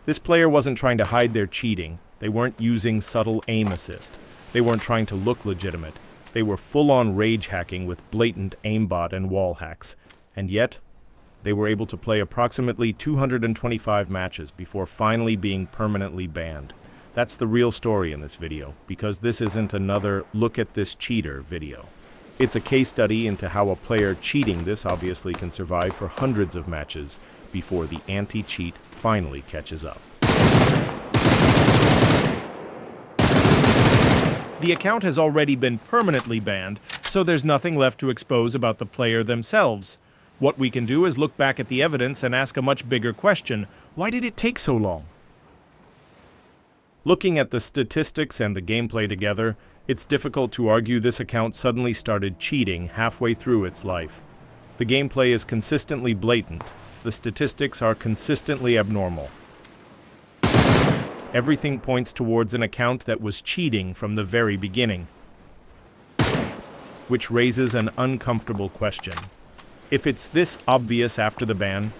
This player wasn't trying to hide their cheating. They weren't using subtle aim assist. They weren't trying to look legitimate. They were full-on rage hacking with blatant aimbot and wall hacks. And yet, they were able to play approximately 225 matches before finally being permanently banned. That's the real story in this video, because this isn't another "look at this cheater" video. It's a case study into how a player cheating this obviously can survive for hundreds of matches before the anti-cheat finally catches up. The account has already been permanently banned, so there's nothing left to expose about the player themselves. What we can do is look back at the evidence and ask a much bigger question: why did it take so long? Looking at the statistics and the gameplay together, it's difficult to argue this account suddenly started cheating halfway through its life. The gameplay is consistently blatant. The statistics are consistently abnormal. Everything points towards an account that was cheating from the very beginning, which raises an uncomfortable question. If it's this obvious after the ban,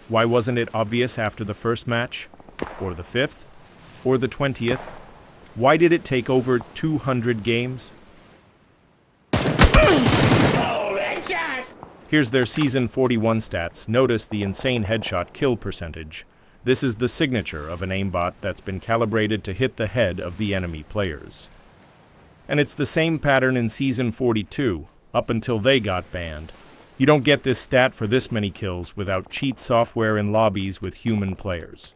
why wasn't it obvious after the first match, or the 5th, or the 20th? Why did it take over 200 games? Here's their Season 41 stats. Notice the insane headshot kill percentage. This is the signature of an aimbot that's been calibrated to hit the head of the enemy players. And it's the same pattern in Season 42, up until they got banned. You don't get this stat for this many kills without cheat software in lobbies with human players.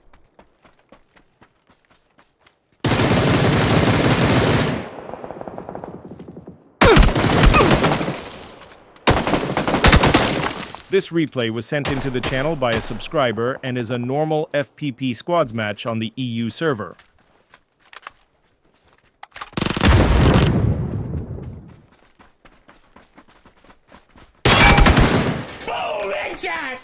This replay was sent into the channel by a subscriber and is a normal FPP squads match on the EU server. Boom! Headshot!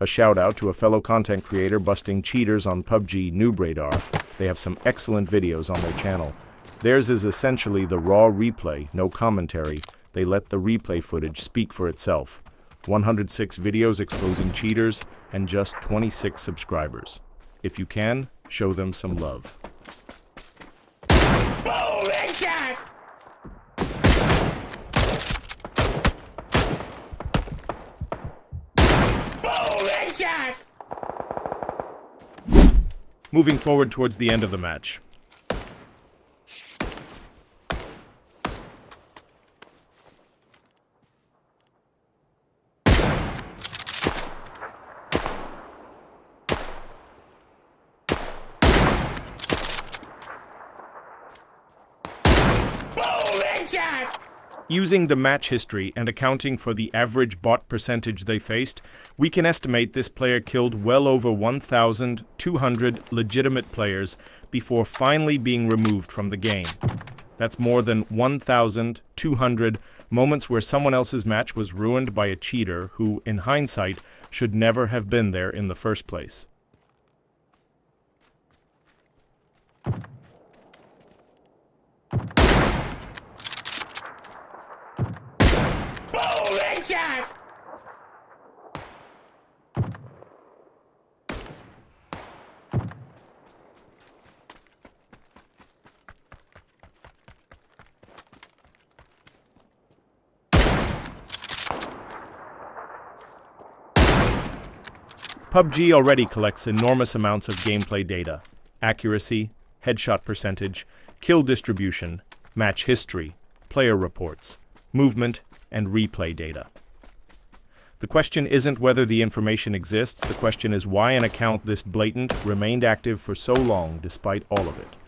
A shout out to a fellow content creator busting cheaters on PUBG Noob Radar. They have some excellent videos on their channel. Theirs is essentially the raw replay, no commentary. They let the replay footage speak for itself. 106 videos exposing cheaters and just 26 subscribers. If you can, show them some love. Boom! Headshot! Headshot! Moving forward towards the end of the match. Boom! Headshot! Using the match history and accounting for the average bot percentage they faced, we can estimate this player killed well over 1,200 legitimate players before finally being removed from the game. That's more than 1,200 moments where someone else's match was ruined by a cheater who, in hindsight, should never have been there in the first place. Headshot! PUBG already collects enormous amounts of gameplay data: accuracy, headshot percentage, kill distribution, match history, player reports, movement, and replay data. The question isn't whether the information exists, the question is why an account this blatant remained active for so long despite all of it.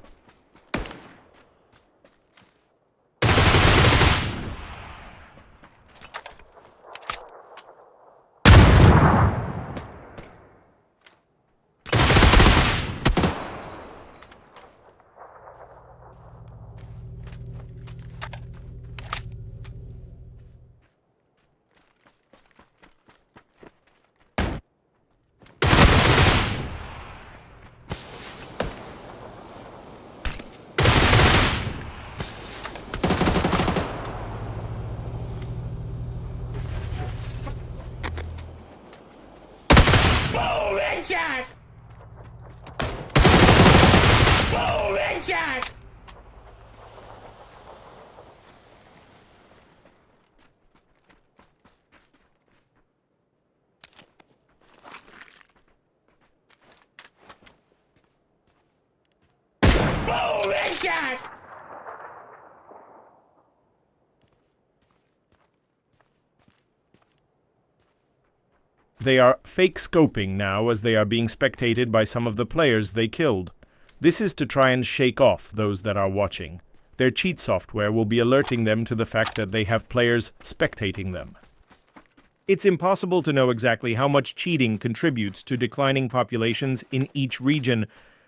Boom! Headshot! Boom! Headshot! Boom! Headshot! They are fake scoping now as they are being spectated by some of the players they killed. This is to try and shake off those that are watching. Their cheat software will be alerting them to the fact that they have players spectating them. It's impossible to know exactly how much cheating contributes to declining populations in each region,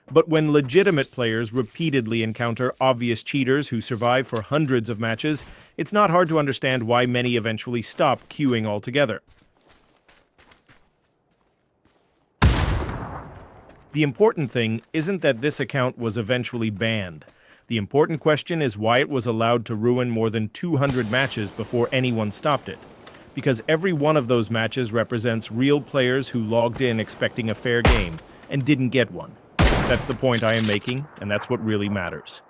but when legitimate players repeatedly encounter obvious cheaters who survive for hundreds of matches, it's not hard to understand why many eventually stop queuing altogether. The important thing isn't that this account was eventually banned. The important question is why it was allowed to ruin more than 200 matches before anyone stopped it. Because every one of those matches represents real players who logged in expecting a fair game and didn't get one. That's the point I am making, and that's what really matters.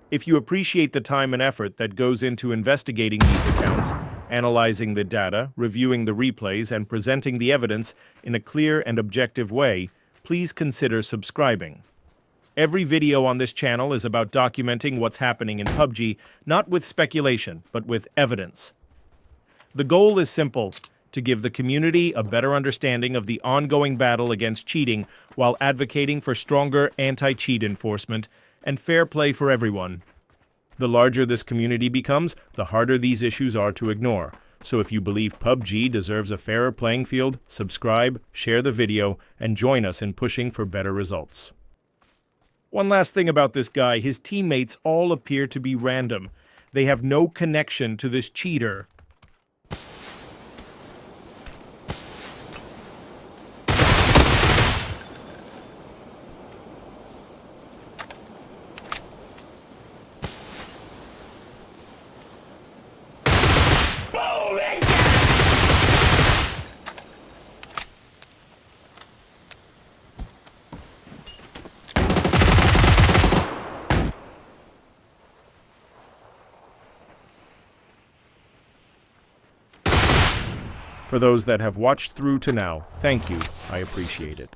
If you appreciate the time and effort that goes into investigating these accounts, analyzing the data, reviewing the replays, and presenting the evidence in a clear and objective way, please consider subscribing. Every video on this channel is about documenting what's happening in PUBG, not with speculation, but with evidence. The goal is simple: to give the community a better understanding of the ongoing battle against cheating while advocating for stronger anti-cheat enforcement and fair play for everyone. The larger this community becomes, the harder these issues are to ignore. So if you believe PUBG deserves a fairer playing field, subscribe, share the video, and join us in pushing for better results. One last thing about this guy: his teammates all appear to be random. They have no connection to this cheater. For those that have watched through to now, thank you. I appreciate it.